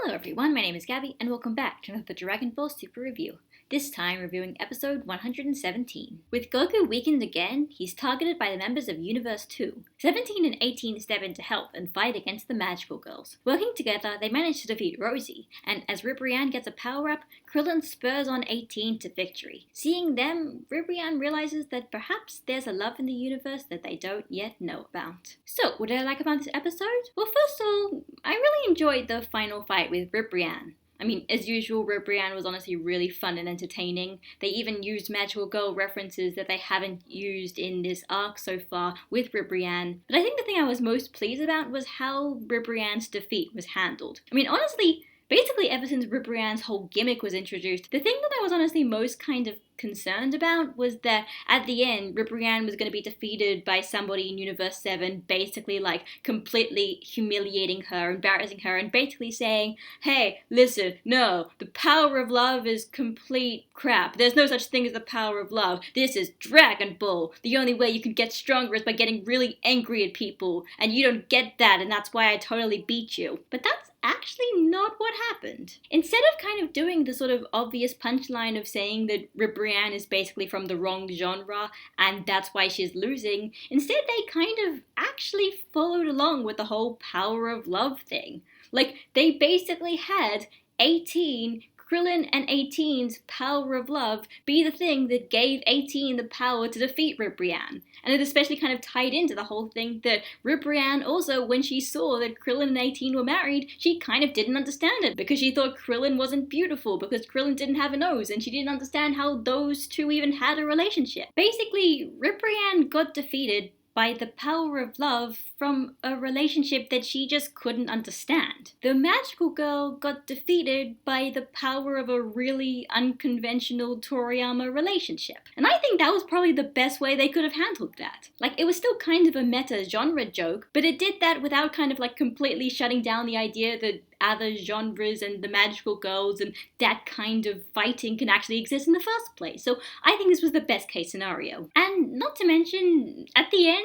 Hello everyone, my name is Gabby, and welcome back to another Dragon Ball Super review. This time reviewing episode 117. With Goku weakened again, he's targeted by the members of Universe 2. 17 and 18 step in to help and fight against the Magical Girls. Working together, they manage to defeat Rosie, and as Ribrianne gets a power-up, Krillin spurs on 18 to victory. Seeing them, Ribrianne realizes that perhaps there's a love in the universe that they don't yet know about. So, what did I like about this episode? Well, first of all, I really enjoyed the final fight with Ribrianne. I mean, as usual, Ribrianne was honestly really fun and entertaining. They even used Magical Girl references that they haven't used in this arc so far with Ribrianne. But I think the thing I was most pleased about was how Ribrianne's defeat was handled. I mean, honestly, basically ever since Ribrianne's whole gimmick was introduced, the thing that I was honestly most kind of concerned about was that at the end, Ribrianne was going to be defeated by somebody in Universe 7, basically like completely humiliating her, embarrassing her, and basically saying, hey, listen, no, the power of love is complete crap. There's no such thing as the power of love. This is Dragon Ball. The only way you can get stronger is by getting really angry at people, and you don't get that, and that's why I totally beat you. But that's actually not what happened. Instead of kind of doing the sort of obvious punchline of saying that Ribrianne is basically from the wrong genre and that's why she's losing, instead they kind of actually followed along with the whole power of love thing. Like, they basically had 18, Krillin and 18's power of love be the thing that gave 18 the power to defeat Ribrianne. And it especially kind of tied into the whole thing that Ribrianne also, when she saw that Krillin and 18 were married, she kind of didn't understand it because she thought Krillin wasn't beautiful because Krillin didn't have a nose and she didn't understand how those two even had a relationship. Basically, Ribrianne got defeated by the power of love from a relationship that she just couldn't understand. The Magical Girl got defeated by the power of a really unconventional Toriyama relationship. And I think that was probably the best way they could have handled that. Like, it was still kind of a meta-genre joke, but it did that without kind of like completely shutting down the idea that other genres and the Magical Girls and that kind of fighting can actually exist in the first place. So I think this was the best case scenario. And not to mention, at the end,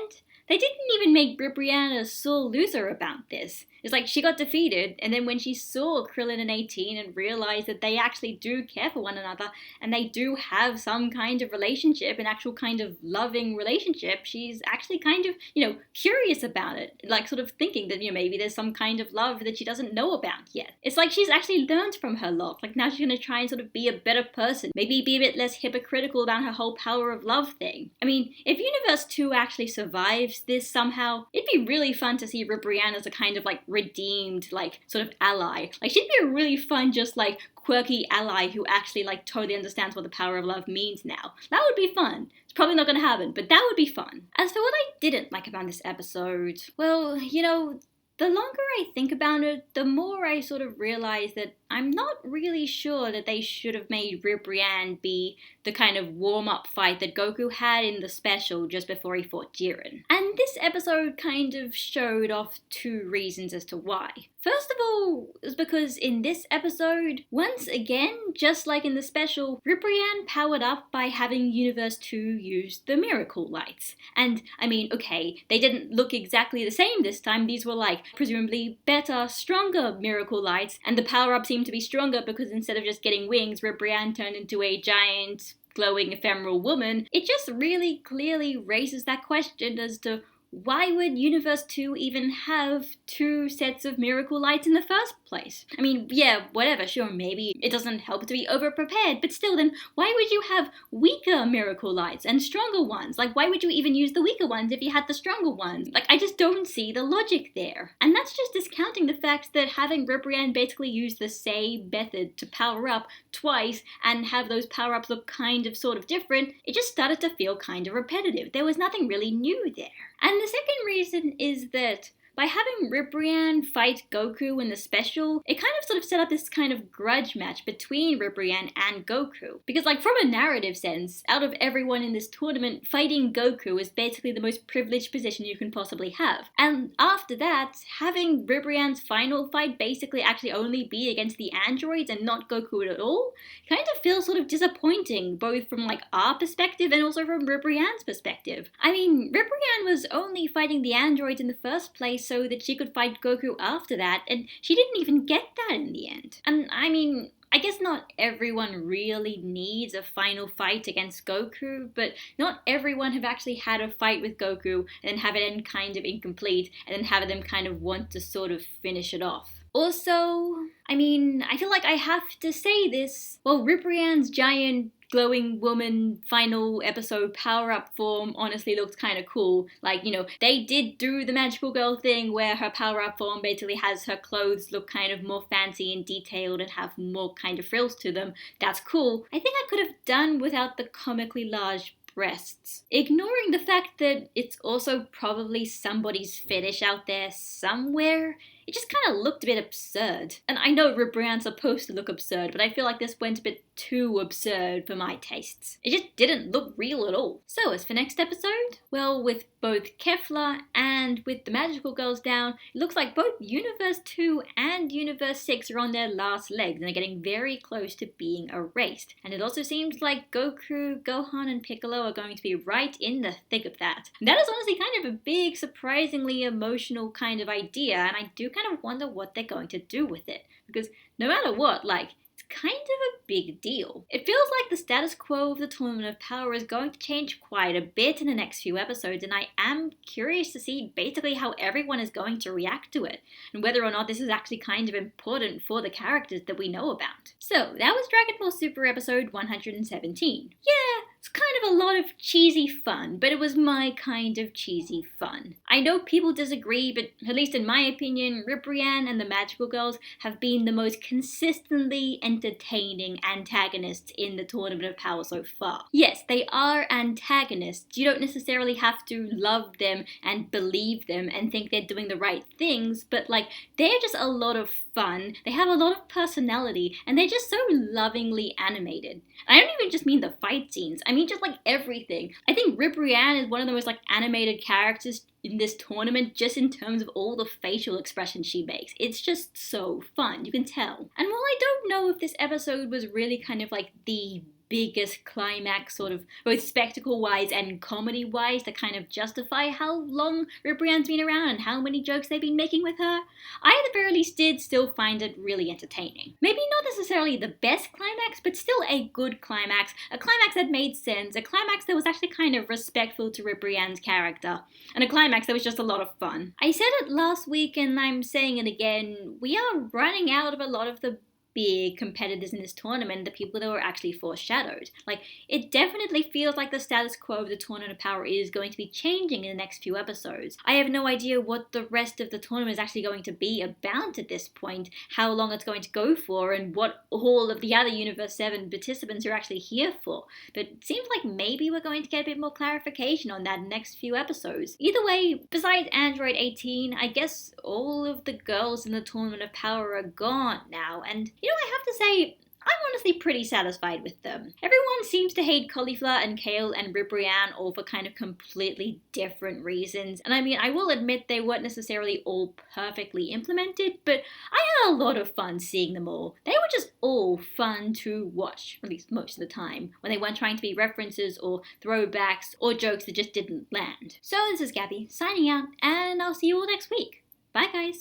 they didn't even make Ribrianne a sore loser about this. It's like she got defeated, and then when she saw Krillin and 18 and realized that they actually do care for one another, and they do have some kind of relationship, an actual kind of loving relationship, she's actually kind of, curious about it. Like, sort of thinking that, maybe there's some kind of love that she doesn't know about yet. It's like she's actually learned from her lot. Like, now she's gonna try and sort of be a better person. Maybe be a bit less hypocritical about her whole power of love thing. I mean, if Universe 2 actually survives this somehow, it'd be really fun to see Ribrianne as a kind of, like, redeemed, like, sort of ally. Like, she'd be a really fun, just, like, quirky ally who actually, like, totally understands what the power of love means now. That would be fun. It's probably not gonna happen, but that would be fun. As for what I didn't like about this episode, well, the longer I think about it, the more I sort of realize that I'm not really sure that they should have made Ribrianne be the kind of warm-up fight that Goku had in the special just before he fought Jiren. And this episode kind of showed off two reasons as to why. First of all, is because in this episode, once again, just like in the special, Ribrianne powered up by having Universe 2 use the Miracle Lights. And, I mean, okay, they didn't look exactly the same this time. These were like, presumably better, stronger Miracle Lights, and the power-up seemed to be stronger because instead of just getting wings, Ribrianne turned into a giant, glowing, ephemeral woman. It just really clearly raises that question as to why would Universe 2 even have two sets of Miracle Lights in the first place? I mean, yeah, whatever, sure, maybe it doesn't help to be over-prepared, but still then, why would you have weaker Miracle Lights and stronger ones? Like, why would you even use the weaker ones if you had the stronger ones? Like, I just don't see the logic there. And that's just discounting the fact that having Ribrianne basically use the same method to power up twice and have those power-ups look kind of sort of different, it just started to feel kind of repetitive. There was nothing really new there. And the second reason is that by having Ribrianne fight Goku in the special, it kind of sort of set up this kind of grudge match between Ribrianne and Goku. Because, like, from a narrative sense, out of everyone in this tournament, fighting Goku is basically the most privileged position you can possibly have. And after that, having Ribrianne's final fight basically actually only be against the androids and not Goku at all, kind of feels sort of disappointing, both from, like, our perspective and also from Ribrianne's perspective. I mean, Ribrianne was only fighting the androids in the first place so that she could fight Goku after that, and she didn't even get that in the end. And I mean, I guess not everyone really needs a final fight against Goku, but not everyone have actually had a fight with Goku and then have it end kind of incomplete and then have them kind of want to sort of finish it off. Also, I mean, I feel like I have to say this. Well, Ribrianne's giant glowing woman final episode power-up form honestly looked kind of cool. Like, you know, they did do the magical girl thing where her power-up form basically has her clothes look kind of more fancy and detailed and have more kind of frills to them. That's cool. I think I could have done without the comically large breasts. Ignoring the fact that it's also probably somebody's fetish out there somewhere, it just kind of looked a bit absurd. And I know Ribrianne's supposed to look absurd, but I feel like this went a bit too absurd for my tastes. It just didn't look real at all. So as for next episode, well, with both Kefla and with the magical girls down, it looks like both Universe 2 and Universe 6 are on their last legs and are getting very close to being erased. And it also seems like Goku, Gohan, and Piccolo are going to be right in the thick of that. And that is honestly kind of a big, surprisingly emotional kind of idea, and I do kind of wonder what they're going to do with it. Because no matter what, like, kind of a big deal. It feels like the status quo of the Tournament of Power is going to change quite a bit in the next few episodes, and I am curious to see basically how everyone is going to react to it, and whether or not this is actually kind of important for the characters that we know about. So, that was Dragon Ball Super episode 117. Yeah, it's kind of a lot of cheesy fun, but it was my kind of cheesy fun. I know people disagree, but at least in my opinion, Ribrianne and the Magical Girls have been the most consistently entertaining antagonists in the Tournament of Power so far. Yes, they are antagonists. You don't necessarily have to love them and believe them and think they're doing the right things, but like, they're just a lot of fun, they have a lot of personality, and they're just so lovingly animated. I don't even just mean the fight scenes, I mean just like everything. I think Ribrianne is one of the most like animated characters in this tournament, just in terms of all the facial expressions she makes. It's just so fun, you can tell. And while I don't know if this episode was really kind of like the biggest climax, sort of both spectacle-wise and comedy-wise, to kind of justify how long Ribrianne's been around and how many jokes they've been making with her, I at the very least did still find it really entertaining. Maybe not necessarily the best climax, but still a good climax, a climax that made sense, a climax that was actually kind of respectful to Ribrianne's character, and a climax that was just a lot of fun. I said it last week and I'm saying it again, we are running out of a lot of the big competitors in this tournament, the people that were actually foreshadowed. Like, it definitely feels like the status quo of the Tournament of Power is going to be changing in the next few episodes. I have no idea what the rest of the tournament is actually going to be about at this point, how long it's going to go for, and what all of the other Universe 7 participants are actually here for. But it seems like maybe we're going to get a bit more clarification on that in the next few episodes. Either way, besides Android 18, I guess all of the girls in the Tournament of Power are gone now, and you know, I have to say, I'm honestly pretty satisfied with them. Everyone seems to hate Cauliflower and Kale and Ribrianne all for kind of completely different reasons. And I mean, I will admit they weren't necessarily all perfectly implemented, but I had a lot of fun seeing them all. They were just all fun to watch, at least most of the time, when they weren't trying to be references or throwbacks or jokes that just didn't land. So this is Gabby, signing out, and I'll see you all next week. Bye guys!